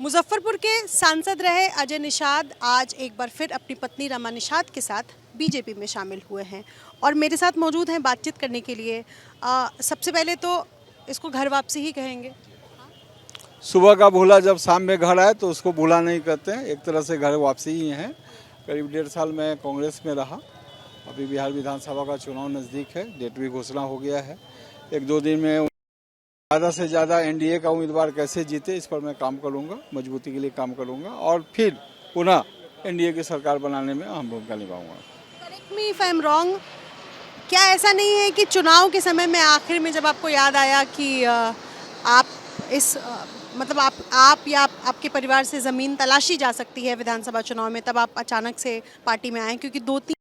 मुजफ्फरपुर के सांसद रहे अजय निषाद आज एक बार फिर अपनी पत्नी रमा निषाद के साथ बीजेपी में शामिल हुए हैं और मेरे साथ मौजूद हैं बातचीत करने के लिए। सबसे पहले तो इसको घर वापसी ही कहेंगे। सुबह का भूला जब शाम में घर आए तो उसको भूला नहीं कहते हैं, एक तरह से घर वापसी ही है। करीब 1.5 साल मैं कांग्रेस में रहा। अभी बिहार विधानसभा का चुनाव नज़दीक है, डेट भी घोषणा हो गया है। 1-2 दिन में ज़्यादा से ज़्यादा एनडीए का उम्मीदवार कैसे जीते इस पर मैं काम करूंगा, मजबूती के लिए काम करूंगा और फिर पुनः एनडीए की सरकार बनाने में अहम भूमिका निभाऊंगा। Correct me if I am wrong, क्या ऐसा नहीं है कि चुनाव के समय में आखिर में जब आपको याद आया कि आप इस मतलब आप या आपके परिवार से ज़मीन तलाशी जा सकती है विधानसभा चुनाव में, तब आप अचानक से पार्टी में आए? क्योंकि 2-3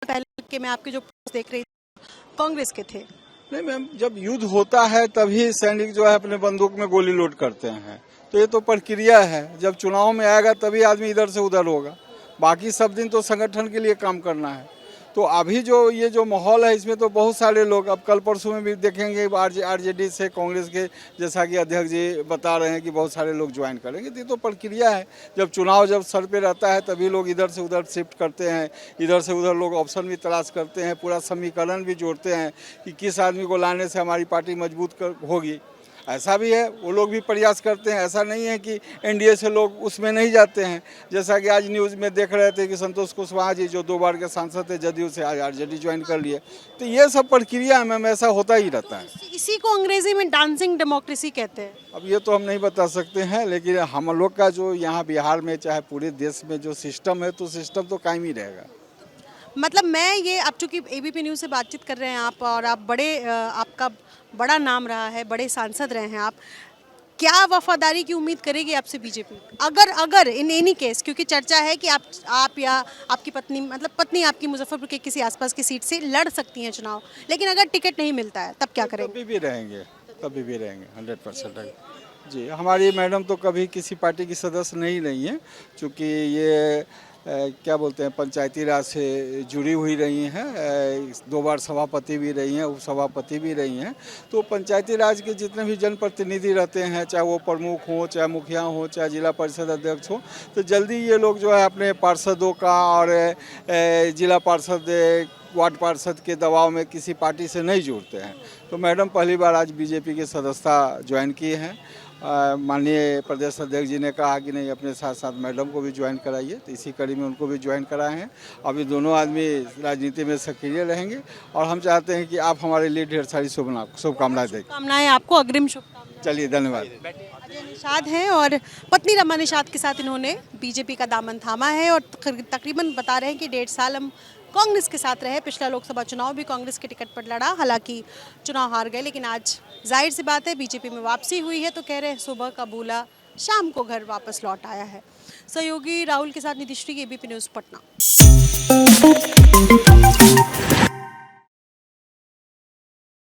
पहले के मैं आपके जो पोस्ट देख रही थी कांग्रेस के थे। नहीं मैम, जब युद्ध होता है तभी सैनिक जो है अपने बंदूक में गोली लोड करते हैं, तो ये तो प्रक्रिया है। जब चुनाव में आएगा तभी आदमी इधर से उधर होगा, बाकी सब दिन तो संगठन के लिए काम करना है। तो अभी जो ये जो माहौल है इसमें तो बहुत सारे लोग, अब कल परसों में भी देखेंगे आरजेडी से कांग्रेस के, जैसा कि अध्यक्ष जी बता रहे हैं कि बहुत सारे लोग ज्वाइन करेंगे। तो ये तो प्रक्रिया है, जब चुनाव जब सर पे रहता है तभी लोग इधर से उधर शिफ्ट करते हैं, इधर से उधर लोग ऑप्शन भी तलाश करते हैं, पूरा समीकरण भी जोड़ते हैं कि किस आदमी को लाने से हमारी पार्टी मजबूत होगी। ऐसा भी है, वो लोग भी प्रयास करते हैं। ऐसा नहीं है कि एनडीए से लोग उसमें नहीं जाते हैं। जैसा कि आज न्यूज़ में देख रहे थे कि संतोष कुशवाहा जी जो 2 बार के सांसद थे जदयू से, आज आरजेडी ज्वाइन कर लिए। तो ये सब प्रक्रिया में ऐसा होता ही रहता है। इसी को अंग्रेजी में डांसिंग डेमोक्रेसी कहते हैं। अब ये तो हम नहीं बता सकते हैं, लेकिन हम लोग का जो यहाँ बिहार में चाहे पूरे देश में जो सिस्टम है, तो सिस्टम तो कायम ही रहेगा। मतलब मैं ये, अब चूंकि एबीपी न्यूज़ से बातचीत कर रहे हैं आप, और आप आपका बड़ा नाम रहा है, बड़े सांसद रहे हैं आप, क्या वफादारी की उम्मीद करेगी आपसे बीजेपी? अगर इन एनी केस, क्योंकि चर्चा है कि आप या आपकी पत्नी, मतलब पत्नी आपकी मुजफ्फरपुर के किसी आसपास की सीट से लड़ सकती हैं चुनाव, लेकिन अगर टिकट नहीं मिलता है तब क्या करेंगे? कभी भी रहेंगे, 100% जी। हमारी मैडम तो कभी किसी पार्टी की सदस्य नहीं रही हैं, चूँकि ये क्या बोलते हैं पंचायती राज से जुड़ी हुई रही हैं। 2 बार सभापति भी रही हैं, उप सभापति भी रही हैं। तो पंचायती राज के जितने भी जनप्रतिनिधि रहते हैं, चाहे वो प्रमुख हो, चाहे मुखिया हो, चाहे जिला परिषद अध्यक्ष हो, तो जल्दी ये लोग जो है अपने पार्षदों का और जिला पार्षद, वार्ड पार्षद के दबाव में किसी पार्टी से नहीं जुड़ते हैं। तो मैडम पहली बार आज बीजेपी की सदस्यता ज्वाइन की हैं। माननीय प्रदेश अध्यक्ष जी ने कहा कि नहीं, अपने साथ साथ मैडम को भी ज्वाइन कराइए, तो इसी कड़ी में उनको भी ज्वाइन कराए हैं। अभी दोनों आदमी राजनीति में सक्रिय रहेंगे और हम चाहते हैं कि आप हमारे लिए ढेर सारी शुभकामनाएं दें। शुभकामनाएं आपको, अग्रिम शुभकामनाएं। चलिए, धन्यवाद। अजय निषाद हैं और पत्नी रमा निषाद के साथ इन्होंने बीजेपी का दामन थामा है और तकरीबन बता रहे हैं कि 1.5 साल हम कांग्रेस के साथ रहे। पिछला लोकसभा चुनाव भी कांग्रेस के टिकट पर लड़ा, हालांकि चुनाव हार गए, लेकिन आज जाहिर सी बात है बीजेपी में वापसी हुई है। तो कह रहे हैं सुबह का भूला शाम को घर वापस लौट आया है। सहयोगी राहुल के साथ नितिश्री, एबीपी न्यूज़, पटना।